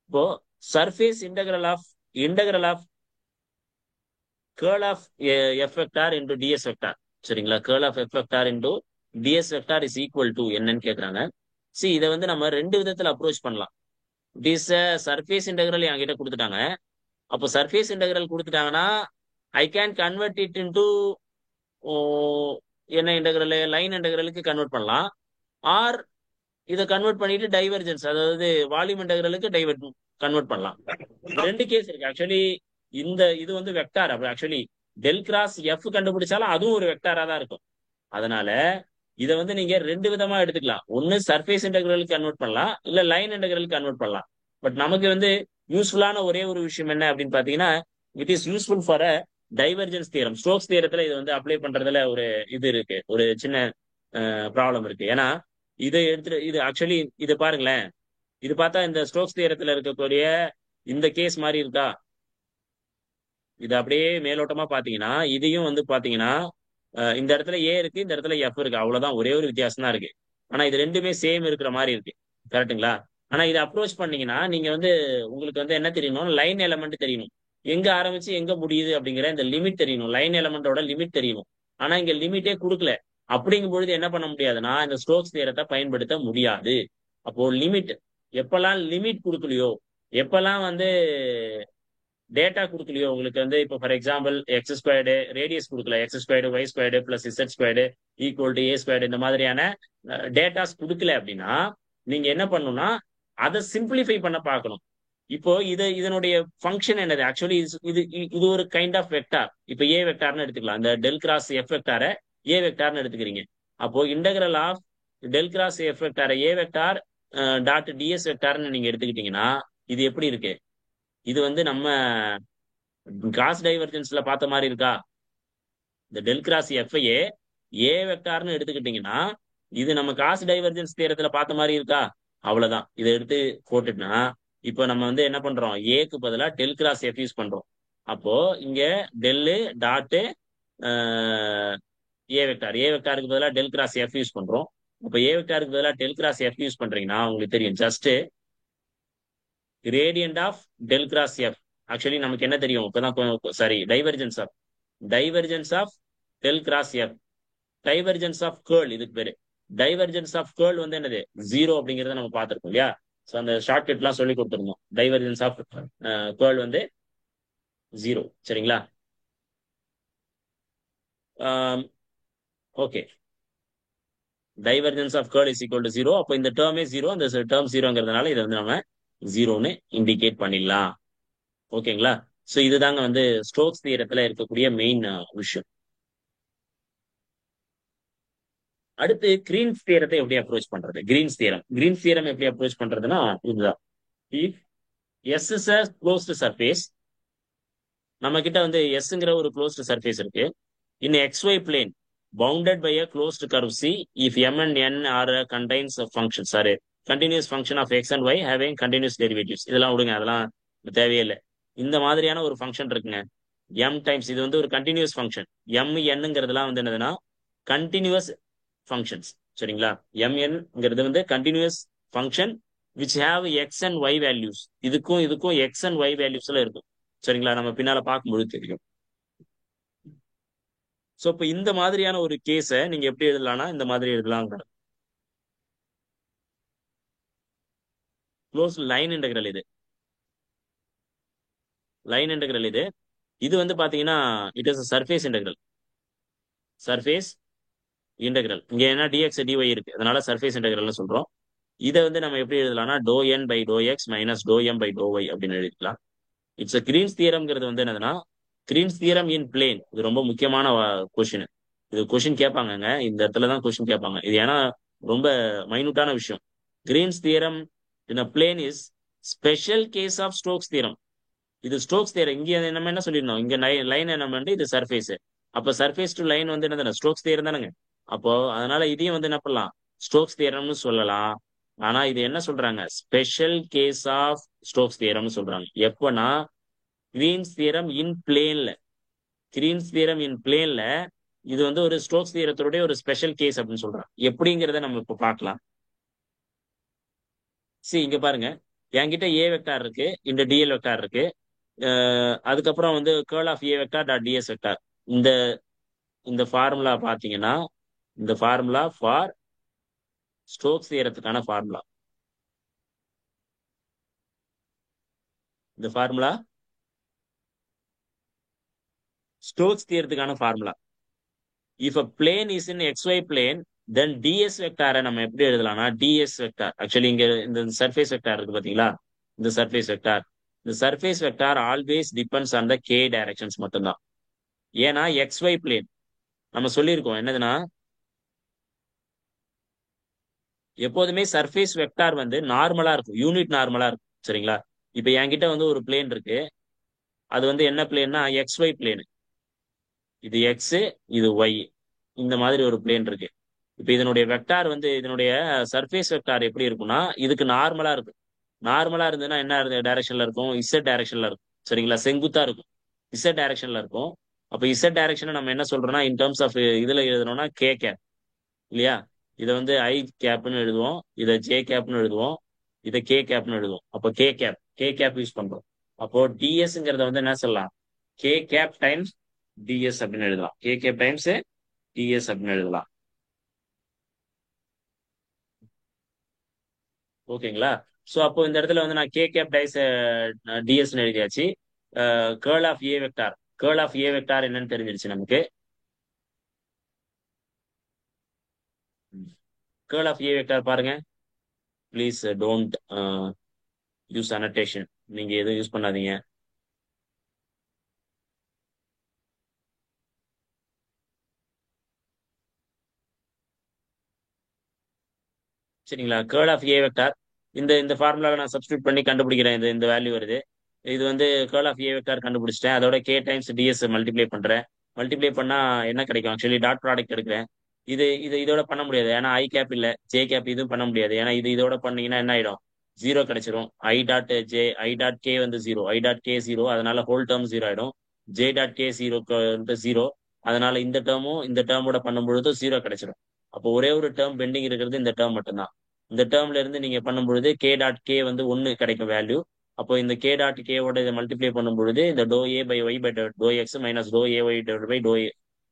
இப்போ surface integral of curl of f vector into ds vector. சரிங்களா, curl of f vector into ds vector is equal to என்னன்னு கேக்குறாங்க. இதை வந்து நம்ம ரெண்டு விதத்துல அப்ரோச் பண்ணலாம். இட் இஸ் சர்ஃபேஸ் இன்டகிரல் என்கிட்ட கொடுத்துட்டாங்க. அப்போ சர்ஃபேஸ் இன்டகிரல் கொடுத்துட்டாங்கன்னா I can convert it into என்ன இன்டகிரல், லைன் இன்டகிரலுக்கு கன்வெர்ட் பண்ணலாம். ஆர் இதை கன்வெர்ட் பண்ணிட்டு டைவர்ஜென்ஸ், அதாவது வால்யூம் இன்டகிரலுக்கு கன்வெர்ட் பண்ணலாம். ரெண்டு கேஸ் இருக்கு ஆக்சுவலி. இது வந்து வெக்டார். அப்ப ஆக்சுவலி டெல் கிராஸ் எஃப் கண்டுபிடிச்சாலும் அதுவும் ஒரு வெக்டாரா தான் இருக்கும். அதனால இதை வந்து நீங்க ரெண்டு விதமா எடுத்துக்கலாம். ஒன்னு சர்ஃபேஸ் இன்டகிரலுக்கு கன்வெர்ட் பண்ணலாம், இல்ல லைன் இன்டகிரலுக்கு கன்வெர்ட் பண்ணலாம். பட் நமக்கு வந்து யூஸ்ஃபுல்லான ஒரே ஒரு விஷயம் என்ன அப்படின்னு பாத்தீங்கன்னா, it is useful for a divergence theorem, Stokes தியரத்துல இது வந்து அப்ளை பண்றதுல ஒரு இது இருக்கு, ஒரு சின்ன ப்ராப்ளம் இருக்கு. ஏன்னா இதை எடுத்துட்டு இது ஆக்சுவலி இது பாருங்களேன், இது பார்த்தா இந்த ஸ்டோக்ஸ் தியரத்துல இருக்கக்கூடிய இந்த கேஸ் மாதிரி இருக்கா? இது அப்படியே மேலோட்டமா பாத்தீங்கன்னா இதையும் வந்து பாத்தீங்கன்னா இந்த இடத்துல ஏ இருக்கு, இந்த இடத்துல எஃப் இருக்கு, அவ்வளவுதான், ஒரே ஒரு வித்தியாசம் தான் இருக்கு. ஆனா இது ரெண்டுமே சேம் இருக்கிற மாதிரி இருக்கு. கரெக்ட்டுங்களா? ஆனா இதை அப்ரோச் பண்ணீங்கன்னா நீங்க வந்து உங்களுக்கு வந்து என்ன தெரியணும், லைன் எலமெண்ட் தெரியணும். எங்க ஆரம்பிச்சு எங்க முடியுது அப்படிங்கிற இந்த லிமிட் தெரியணும், லைன் எலமெண்டோட லிமிட் தெரியணும். ஆனா இங்க லிமிட்டே கொடுக்கல. அப்படிங்கும் பொழுது என்ன பண்ண முடியாதுன்னா இந்த ஸ்டோக்ஸ் தியரத்தை பயன்படுத்த முடியாது. அப்போ லிமிட், எப்பெல்லாம் லிமிட் கொடுக்கலையோ, எப்பெல்லாம் வந்து டேட்டா கொடுக்கலையோ, உங்களுக்கு வந்து இப்போ for example x squared radius கொடுக்கல, x squared y squared plus z squared equal to a squared, இந்த மாதிரியான டேட்டாஸ் கொடுக்கல அப்படின்னா நீங்க என்ன பண்ணணும்னா அதை சிம்பிளிஃபை பண்ண பார்க்கணும். இப்போ இதனுடைய ஃபங்க்ஷன் என்னது, ஆக்சுவலி இது இது ஒரு கைண்ட் ஆஃப் வெக்டார். இப்போ ஏ வெக்டார்னு எடுத்துக்கலாம், இந்த டெல் கிராஸ் எஃப் வெக்டார ஏ வெக்டார்னு எடுத்துக்கிறீங்க. அப்போ integral of del cross f வெக்டார ஏ வெக்டார் டாட் டிஎஸ் வெக்டார்னு நீங்க எடுத்துக்கிட்டீங்கன்னா இது எப்படி இருக்கு, இது வந்து நம்ம கிராஸ் டைவர்ஜென்ஸ்ல பார்த்த மாதிரி இருக்கா? இந்த டெல் கிராஸ் எஃப்ஐயே ஏ வெக்டார்னு எடுத்துக்கிட்டீங்கன்னா இது நம்ம கிராஸ் டைவர்ஜென்ஸ் தியரத்துல பார்த்த மாதிரி இருக்கா? அவ்வளவுதான். இதை எடுத்து போட்டுட்டுனா இப்போ நம்ம வந்து என்ன பண்றோம், ஏக்கு பதிலா டெல் கிராஸ் எஃப் யூஸ் பண்றோம். அப்போ இங்க டெல்லு டாட்டு ஏ வெக்டார், ஏ வெக்டாருக்கு பதிலா டெல் கிராஸ் எஃப் யூஸ் பண்றோம். அப்போ ஏ வெக்டாருக்கு பதிலா டெல் கிராஸ் எஃப் யூஸ் பண்றீங்கன்னா உங்களுக்கு தெரியும், just gradient of del cross f. Actually நமக்கு என்ன தெரியும் இப்பதான், sorry, divergence of del cross f, divergence of curl இதுக்கு பேரு. டைவர்ஜென்ஸ் ஆஃப் கேர்ள் வந்து என்னது, ஜீரோ அப்படிங்கறத நம்ம பார்த்திருக்கோம் இல்லையா? ஸோ அந்த ஷார்ட்கட் எல்லாம் சொல்லி கொடுத்துருந்தோம். டைவர்ஜென்ஸ் ஆஃப் கேர்ள் வந்து ஜீரோ. சரிங்களா? Okay, divergence of curl is equal to zero. அப்போ இந்த டேர்மே ஜீரோ, அந்த டேர்ம் ஜீரோங்கிறதுனால இதை வந்து நம்ம ஜீரோன்னு இண்டிகேட் பண்ணிடலாம். ஓகேங்களா? ஸோ இதுதாங்க வந்து ஸ்டோக்ஸ் தியரத்துல இருக்கக்கூடிய மெயின் விஷயம். அடுத்து கிரீன்ஸ் தியரத்தை எப்படி அப்ரோச் பண்றது? கிரீன்ஸ் தியரம் எப்படி அப்ரோச் பண்றதுன்னா இதுதான். If s is a closed surface, நம்ம கிட்ட வந்து எஸ்ங்கிற ஒரு க்ளோஸ்டு சர்ஃபேஸ் இருக்கு. In xy plane bounded by a closed curve c if m and n are contains functions are continuous function of x and y having continuous derivatives. இதெல்லாம் விடுங்க, அதெல்லாம் தேவையே இல்லை. இந்த மாதிரியான ஒரு ஃபங்க்ஷன் இருக்குங்க, எம் டைம்ஸ், இது வந்து ஒரு கண்டினியூஸ் ஃபங்க்ஷன். எம் என்னங்கிறதுலாம் வந்து என்னதுன்னா கண்டினியூஸ் ஃபங்க்ஷன்ஸ். சரிங்களா? mnங்கிறது வந்து continuous function which have x and y values. இதுக்கும் இதுக்கும் எக்ஸ் அண்ட் ஒய் வேல்யூஸ்ல இருக்கும். சரிங்களா? நம்ம பின்னால பார்க்கும்போது தெரியும். ஸோ இப்போ இந்த மாதிரியான ஒரு கேஸை நீங்க எப்படி எழுதலாம்னா இந்த மாதிரி எழுதலாம். க்ளோஸ் லைன் இன்டெகிரல் இது, லைன் இன்டெகிரல் இது. இது வந்து பாத்தீங்கன்னா it is surface integral, surface integral. இங்க என்ன டிஎக்ஸ் டிஒய் இருக்கு, அதனால சர்ஃபேஸ் இன்டெகிரல்னு சொல்றோம். இதை வந்து நம்ம எப்படி எழுதலாம்னா doh n by doh x minus doh m by doh y அப்படின்னு எழுதிக்கலாம். இட்ஸ் கிரீன்ஸ் தியரம்ங்கிறது வந்து என்னதுன்னா கிரீன்ஸ் தியரம் இன் பிளேன். இது ரொம்ப முக்கியமான கொஸ்டின். இது கொஸ்டின் கேட்பாங்கங்க, இந்த இடத்துல தான் கொஸ்டின் கேட்பாங்க. இது ஏன்னா ரொம்ப மைனூட்டான விஷயம். Green's theorem in a plane is special case of Stokes theorem. இது ஸ்டோக்ஸ் தியரம். இங்க நம்ம என்ன சொல்லியிருந்தோம், இங்க லைன் என்ன வந்து இது சர்ஃபேஸ். அப்ப சர்ஃபேஸ் டு லைன் வந்து என்னது, ஸ்டோக்ஸ் தியரம் தானுங்க. அப்போ அதனால இதையும் வந்து என்ன பண்ணலாம், ஸ்டோக்ஸ் தியரம்னு சொல்லலாம். ஆனா இது என்ன சொல்றாங்க, ஸ்பெஷல் கேஸ் ஆஃப் ஸ்டோக்ஸ் தியரம்னு சொல்றாங்க. எப்பனா கிரீன்ஸ் தியரம் இன் பிளேன்ல, கிரீன்ஸ் தியரம் இன் பிளேன்ல இது வந்து ஒரு ஸ்டோக்ஸ் தியரத்தோட ஒரு ஸ்பெஷல் கேஸ் அப்படின்னு சொல்றாங்க. எப்படிங்கிறத நம்ம இப்ப பார்க்கலாம். சரி, இங்க பாருங்க, என்கிட்ட ஏ வெக்டார் இருக்கு, இந்த டிஎல் வெக்டார் இருக்கு. அதுக்கப்புறம் வந்து curl of A vector dot DS vector. இந்த இந்த ஃபார்முலா பாத்தீங்கன்னா இந்த ஃபார்முலா ஃபார் ஸ்டோக்ஸ் தியரத்துக்கான ஃபார்முலா. இந்த ஃபார்முலா ஸ்டோக்ஸ் தியரத்துக்கான formula. If a plane is in x y plane then ds வெக்டாரை நம்ம எப்படி எழுதலாம்னா டிஎஸ் வெக்டார். ஆக்சுவலி இங்க இந்த சர்ஃபேஸ் வெக்டார் இருக்கு பாத்தீங்களா, இந்த சர்ஃபேஸ் வெக்டார், இந்த surface vector always depends on the K directions மட்டும்தான். ஏன்னா எக்ஸ் ஒய் பிளேன் நம்ம சொல்லியிருக்கோம் என்னதுன்னா எப்போதுமே சர்ஃபேஸ் வெக்டார் வந்து நார்மலா இருக்கும், யூனிட் நார்மலா இருக்கும். சரிங்களா? இப்ப என்கிட்ட வந்து ஒரு பிளேன் இருக்கு, அது வந்து என்ன பிளேன்னா எக்ஸ் ஒய் பிளேன். இது எக்ஸ், இது ஒய். இந்த மாதிரி ஒரு பிளேன் இருக்கு. இப்ப இதனுடைய வெக்டார் வந்து இதனுடைய சர்ஃபேஸ் வெக்டார் எப்படி இருக்கும்னா இதுக்கு நார்மலா இருக்கும். நார்மலா இருந்ததுன்னா என்ன டைரக்ஷன்ல இருக்கும்? இசட் டைரக்ஷன்ல இருக்கும். சரிங்களா? செங்குத்தா இருக்கும். இசட் டைரக்ஷன்ல இருக்கும். அப்ப இசட் டைரக்ஷன் நம்ம என்ன சொல்றோம்னா இன் டர்ம்ஸ் ஆஃப் இதுல எழுதணும்னா கே கேப் இல்லையா? இதை வந்து ஐ கேப்னு எழுதுவோம், இதை ஜே கேப்னு எழுதுவோம், இதை கே கேப்னு எழுதுவோம். அப்போ கே கேப் யூஸ் பண்றோம். அப்போ டிஎஸ்ங்கிறத வந்து என்ன சொல்லலாம்? கே கேப் டைம்ஸ் டிஎஸ் அப்படின்னு எழுதலாம். கே கேப் டைம்ஸ் டிஎஸ் அப்படின்னு எழுதலாம். ஓகேங்களா? ஸோ அப்போ இந்த இடத்துல வந்து நான் கே கேப் டைஸ் டிஎஸ்ன்னு எழுதியாச்சு. Curl of A vector, curl of A vector என்னன்னு தெரிஞ்சிருச்சு நமக்கு. கேர்ள் ஆஃப் ஏ வெக்டார் பாருங்க. Please don't use annotation. நீங்க எதுவும் யூஸ் பண்ணாதீங்க. சரிங்களா? கேர்ள் ஆஃப் ஏ வெக்டார் இந்த இந்த ஃபார்முலாவை நான் சப்ஸ்டியூட் பண்ணி கண்டுபிடிக்கிறேன். இந்த இந்த வேல்யூ வருது. இது வந்து கேர்ள் ஆஃப் ஏ வெக்டார் கண்டுபிடிச்சிட்டேன். அதோட கே டைம்ஸ் டிஎஸ் மல்டிப்ளை பண்றேன். மல்டிப்ளை பண்ணா என்ன கிடைக்கும்? ஆக்சுவலி டாட் ப்ராடக்ட் எடுக்கிறேன். இது இதோட பண்ண முடியாது, ஏன்னா ஐ கேப் இல்ல. ஜே கேப் இதுவும் பண்ண முடியாது, ஏன்னா இது இதோட பண்ணீங்கன்னா என்ன ஆயிடும்? ஜீரோ கிடைச்சிரும். ஐ டாட் கே வந்து zero, I dot K zero, அதனால ஹோல் டேர்ம் ஜீரோ ஆயிடும். J dot K zero zero, அதனால இந்த டேர்மும் இந்த டேர்மோட பண்ணும்பொழுது ஜீரோ கிடைச்சிடும். அப்போ ஒரே ஒரு டேர்ம் பெண்டிங் இருக்கிறது இந்த டேர்ம் மட்டும்தான். இந்த டேர்ம்ல இருந்து நீங்க பண்ணும்பொழுது கே டாட் கே வந்து ஒன்னு கிடைக்கும் வேல்யூ. அப்போ இந்த கே டாட் கேவோட இதை மல்டிப்ளை பண்ணும்பொழுது இந்த doh a by y by doh x minus doh a y divide by doh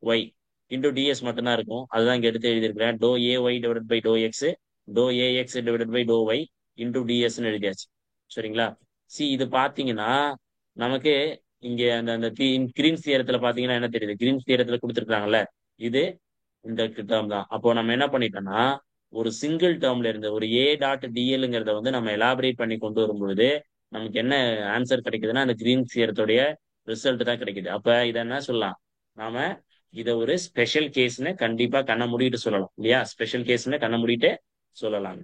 y into ds மட்டும்தான் இருக்கும். அதுதான் இங்க எடுத்து எழுதியிருக்கிறேன். Doh a y divide by doh x, doh a x divide by doh y into டிஎஸ்ன்னு எழுதியாச்சு. சரிங்களா? C இது பாத்தீங்கன்னா நமக்கு இங்க அந்த அந்த கிரீன்ஸ் தியரத்துல பாத்தீங்கன்னா என்ன தெரியுது? கிரீன்ஸ் தியரத்துல கொடுத்துருக்காங்கல்ல, இது இந்த டேர்ம் தான். அப்போ நம்ம என்ன பண்ணிட்டோம்னா ஒரு சிங்கிள் டேர்ம்ல இருந்து ஒரு ஏ டாட் டிஎல்ங்கிறத வந்து நம்ம எலாபரேட் பண்ணி கொண்டு வரும்பொழுது நமக்கு என்ன ஆன்சர் கிடைக்குதுன்னா அந்த கிரீன் தியரத்துடைய ரிசல்ட் தான் கிடைக்குது. அப்ப இதை என்ன சொல்லலாம்? நாம இதை ஒரு ஸ்பெஷல் கேஸ்னு கண்டிப்பா கண்ண மூடிட்டு சொல்லலாம் இல்லையா? ஸ்பெஷல் கேஸ்னு கண்ண மூடிட்டு சொல்லலாம்.